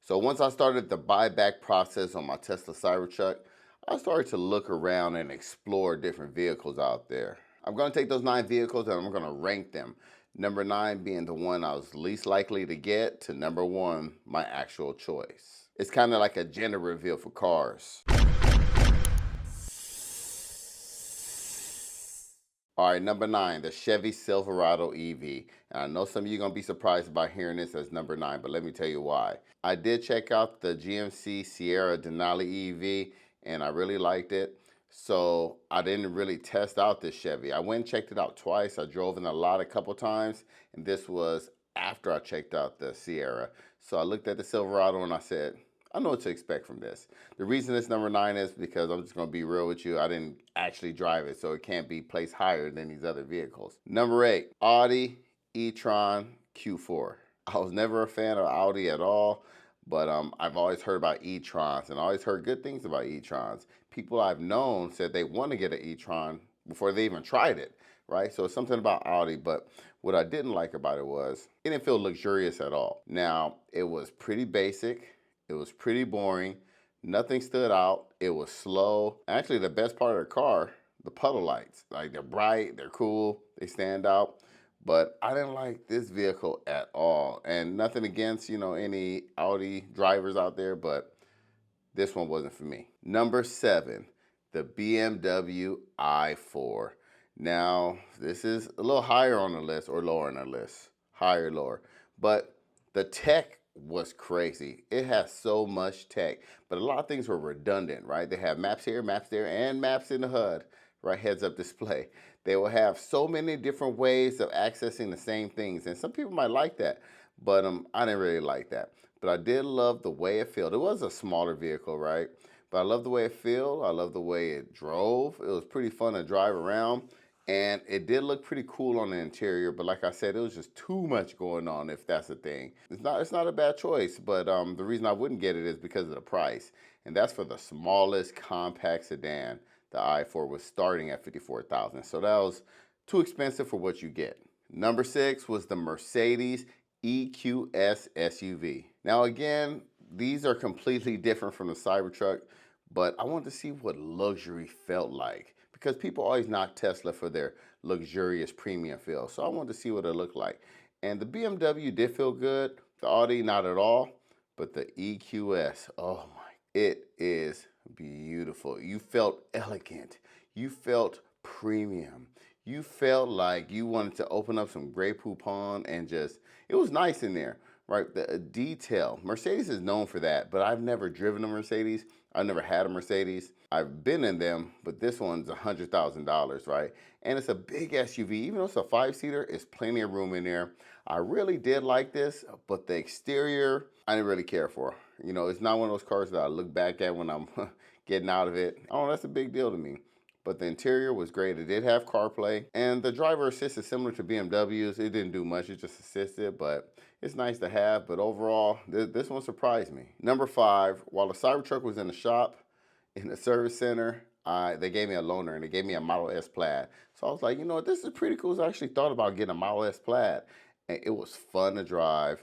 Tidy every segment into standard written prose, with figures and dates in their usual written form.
So once I started the buyback process on my Tesla Cybertruck, I started to look around and explore different vehicles out there. I'm going to take those 9 vehicles and I'm going to rank them. Number 9 being the one I was least likely to get to number 1, my actual choice. It's kind of like a gender reveal for cars. All right, number 9, the Chevy Silverado EV. And I know some of you are going to be surprised about hearing this as number 9, but let me tell you why. I did check out the GMC Sierra Denali EV, and I really liked it. So I didn't really test out this Chevy. I went and checked it out twice. I drove in a lot a couple times, and this was after I checked out the Sierra. So I looked at the Silverado and I said, I know what to expect from this. The reason it's number 9 is because I'm just going to be real with you. I didn't actually drive it, so it can't be placed higher than these other vehicles. Number 8, Audi e-tron Q4. I was never a fan of Audi at all, but I've always heard about e-trons and always heard good things about e-trons. People I've known said they want to get an e-tron before they even tried it, right? So it's something about Audi, but what I didn't like about it was it didn't feel luxurious at all. Now, it was pretty basic. It was pretty boring. Nothing stood out. It was slow. Actually, the best part of the car, the puddle lights. Like, they're bright, they're cool, they stand out. But I didn't like this vehicle at all. And nothing against, any Audi drivers out there, but this one wasn't for me. Number 7, the BMW i4. Now, this is a little higher on the list or lower on the list. Higher, lower. But the tech was crazy. It has so much tech, but a lot of things were redundant, right? They have maps here, maps there, and maps in the HUD, right? Heads-up display. They will have so many different ways of accessing the same things, and some people might like that, but I didn't really like that. But I did love the way it felt. It was a smaller vehicle, right? But I love the way it felt. I love the way it drove. It was pretty fun to drive around. And it did look pretty cool on the interior, but like I said, it was just too much going on, if that's the thing. It's not a bad choice, but the reason I wouldn't get it is because of the price. And that's for the smallest compact sedan. The i4 was starting at $54,000. So that was too expensive for what you get. Number 6 was the Mercedes EQS SUV. Now again, these are completely different from the Cybertruck, but I wanted to see what luxury felt like, because people always knock Tesla for their luxurious premium feel. So I wanted to see what it looked like. And the BMW did feel good. The Audi, not at all. But the EQS, oh my, it is beautiful. You felt elegant. You felt premium. You felt like you wanted to open up some Grey Poupon and just, it was nice in there, right? The detail. Mercedes is known for that, but I've never driven a Mercedes. I've never had a Mercedes. I've been in them, but this one's $100,000, right? And it's a big SUV. Even though it's a 5-seater, it's plenty of room in there. I really did like this, but the exterior, I didn't really care for. It's not one of those cars that I look back at when I'm getting out of it. Oh, that's a big deal to me. But the interior was great. It did have CarPlay, and the driver assist is similar to BMW's. It didn't do much, it just assisted, but it's nice to have. But overall, this one surprised me. Number 5, while the Cybertruck was in the shop, in the service center, they gave me a loaner, and they gave me a Model S Plaid. So I was like, this is pretty cool. So I actually thought about getting a Model S Plaid, and it was fun to drive.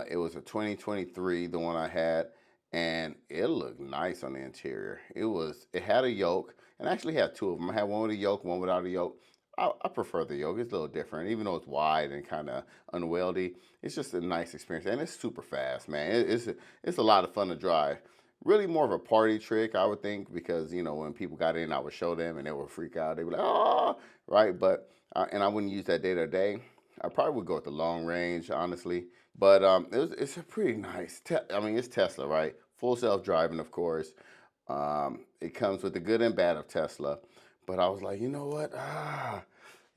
It was a 2023, the one I had, and it looked nice on the interior. It had a yoke, and I actually had 2 of them. I had one with a yoke, one without a yoke. I prefer the yoke. It's a little different, even though it's wide and kind of unwieldy. It's just a nice experience, and it's super fast, man. It's a lot of fun to drive. Really more of a party trick, I would think, because, when people got in, I would show them, and they would freak out. They would be like, oh, right? But, and I wouldn't use that day to day. I probably would go with the long range, honestly. But it's a pretty nice, it's Tesla, right? Full self-driving, of course. It comes with the good and bad of Tesla. But I was like, you know what?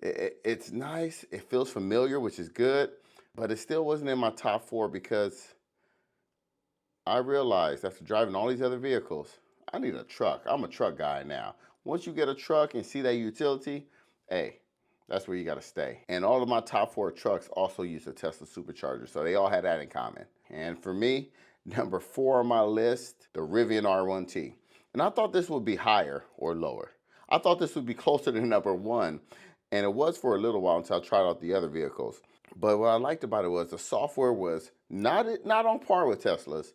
It's nice. It feels familiar, which is good. But it still wasn't in my top 4 because I realized after driving all these other vehicles, I need a truck. I'm a truck guy now. Once you get a truck and see that utility, hey, that's where you got to stay. And all of my top 4 trucks also use a Tesla supercharger, so they all had that in common. And for me, number 4 on my list, the Rivian R1T. And I thought this would be higher or lower. I thought this would be closer to number 1, and it was for a little while until I tried out the other vehicles. But what I liked about it was the software was not on par with Tesla's,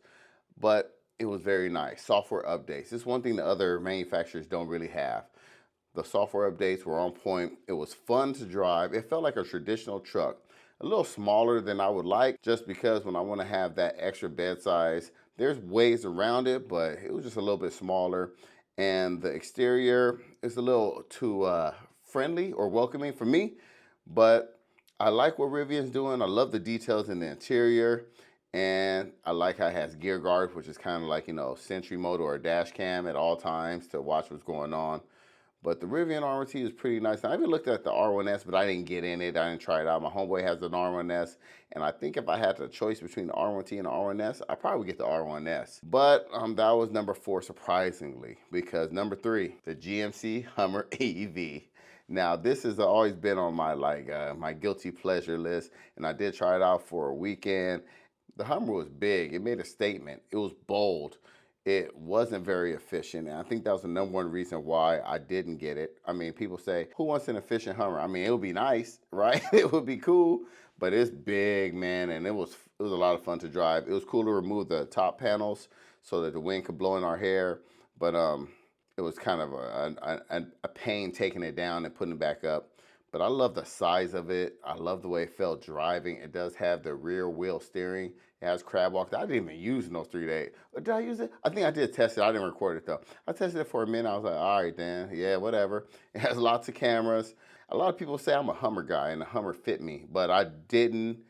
but it was very nice. Software updates. It's one thing the other manufacturers don't really have. The software updates were on point. It was fun to drive. It felt like a traditional truck. A little smaller than I would like, just because when I want to have that extra bed size, there's ways around it, but it was just a little bit smaller. And the exterior is a little too friendly or welcoming for me, but I like what Rivian's doing. I love the details in the interior, and I like how it has gear guard, which is kind of like, Sentry mode or a dash cam at all times to watch what's going on. But the Rivian R1T is pretty nice. Now, I even looked at the R1S, but I didn't get in it. I didn't try it out. My homeboy has an R1S, and I think if I had the choice between the R1T and the R1S, I'd probably get the R1S. But that was number 4, surprisingly, because number 3, the GMC Hummer EV. Now, this has always been on my my guilty pleasure list, and I did try it out for a weekend. The Hummer was big. It made a statement. It was bold. It wasn't very efficient, and I think that was the #1 reason why I didn't get it. I mean, people say, who wants an efficient Hummer? I mean, it would be nice, right? It would be cool, but it's big, man, and it was a lot of fun to drive. It was cool to remove the top panels so that the wind could blow in our hair, but it was kind of a pain taking it down and putting it back up. But I love the size of it. I love the way it felt driving. It does have the rear wheel steering. It has crab walk. I didn't even use it in those 3 days. Did I use it? I think I did test it. I didn't record it though. I tested it for a minute. I was like, all right, then. Yeah, whatever. It has lots of cameras. A lot of people say I'm a Hummer guy and the Hummer fit me, but I didn't.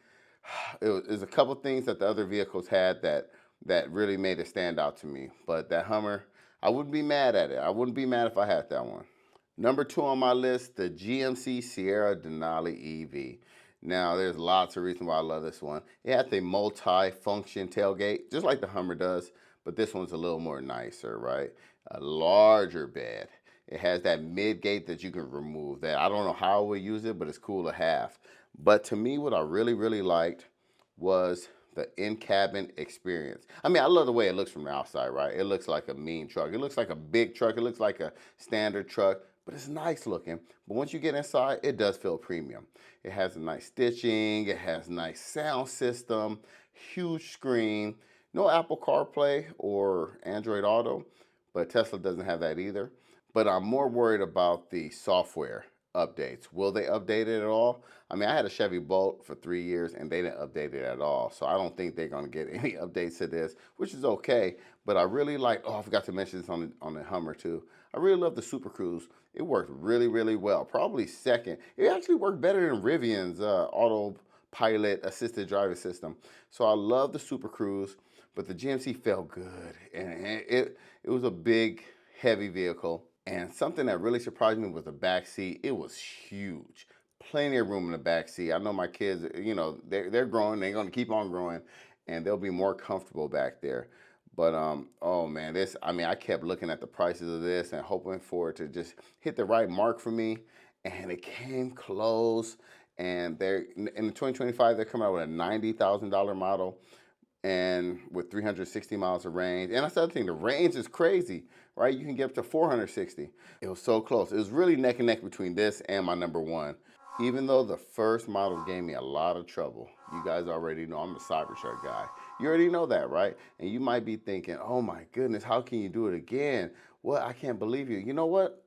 There's a couple things that the other vehicles had that really made it stand out to me. But that Hummer, I wouldn't be mad at it. I wouldn't be mad if I had that one. Number 2 on my list, the GMC Sierra Denali EV. Now, there's lots of reasons why I love this one. It has the multi-function tailgate, just like the Hummer does, but this one's a little more nicer, right? A larger bed. It has that mid-gate that you can remove. That I don't know how I would use it, but it's cool to have. But to me, what I really, really liked was the in-cabin experience. I mean, I love the way it looks from the outside, right? It looks like a mean truck. It looks like a big truck. It looks like a standard truck, but it's nice looking. But once you get inside, it does feel premium. It has a nice stitching. It has a nice sound system, huge screen, no Apple CarPlay or Android Auto, but Tesla doesn't have that either. But I'm more worried about the software updates. Will they update it at all? I mean, I had a Chevy Bolt for 3 years and they didn't update it at all. So I don't think they're going to get any updates to this, which is okay. But I really like, I forgot to mention this on the Hummer too. I really love the Super Cruise. It worked really, really well. Probably second. It actually worked better than Rivian's autopilot assisted driving system. So I love the Super Cruise, but the GMC felt good. And it was a big, heavy vehicle. And something that really surprised me was the back seat. It was huge. Plenty of room in the back seat. I know my kids, they're growing. They're going to keep on growing, and they'll be more comfortable back there. But oh man, I kept looking at the prices of this and hoping for it to just hit the right mark for me, and it came close. And they're in the 2025, they're coming out with a $90,000 model and with 360 miles of range. And that's the other thing, the range is crazy, right? You can get up to 460. It was so close. It was really neck and neck between this and my #1. Even though the first model gave me a lot of trouble, you guys already know I'm a Cybertruck guy. You already know that, right? And you might be thinking, oh my goodness, how can you do it again? Well, I can't believe you. You know what?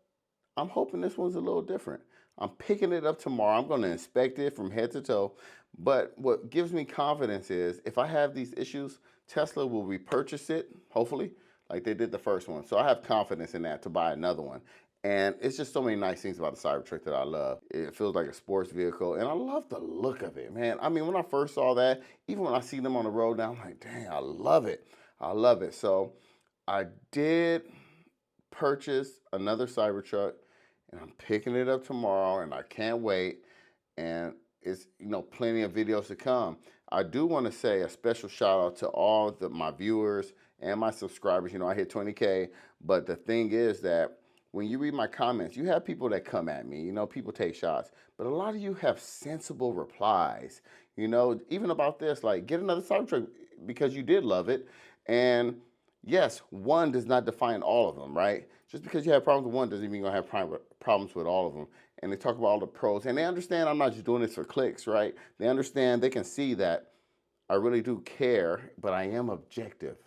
I'm hoping this one's a little different. I'm picking it up tomorrow. I'm going to inspect it from head to toe. But what gives me confidence is if I have these issues, Tesla will repurchase it, hopefully, like they did the first one. So I have confidence in that to buy another one. And it's just so many nice things about the Cybertruck that I love. It feels like a sports vehicle, and I love the look of it, man. I mean, when I first saw that, even when I see them on the road now, I'm like, dang, I love it. I love it. So I did purchase another Cybertruck, and I'm picking it up tomorrow, and I can't wait. And it's, plenty of videos to come. I do want to say a special shout out to all my viewers and my subscribers. I hit 20K, but the thing is that when you read my comments, you have people that come at me, people take shots, but a lot of you have sensible replies, even about this, like get another Cybertruck because you did love it. And Yes, one does not define all of them, right? Just because you have problems with one doesn't mean you're gonna have problems with all of them. And they talk about all the pros, and they understand I'm not just doing this for clicks, right? They understand, they can see that I really do care, but I am objective.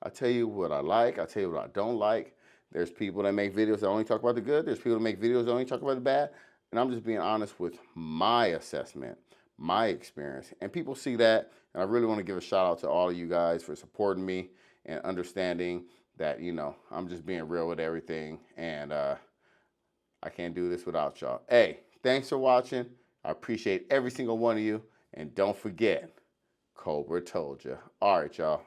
I tell you what I like, I tell you what I don't like. There's people that make videos that only talk about the good, there's people that make videos that only talk about the bad, and I'm just being honest with my assessment, my experience. And people see that, and I really want to give a shout out to all of you guys for supporting me and understanding that, I'm just being real with everything, and I can't do this without y'all. Hey, thanks for watching. I appreciate every single one of you, and don't forget, Cobra told you. All right, y'all.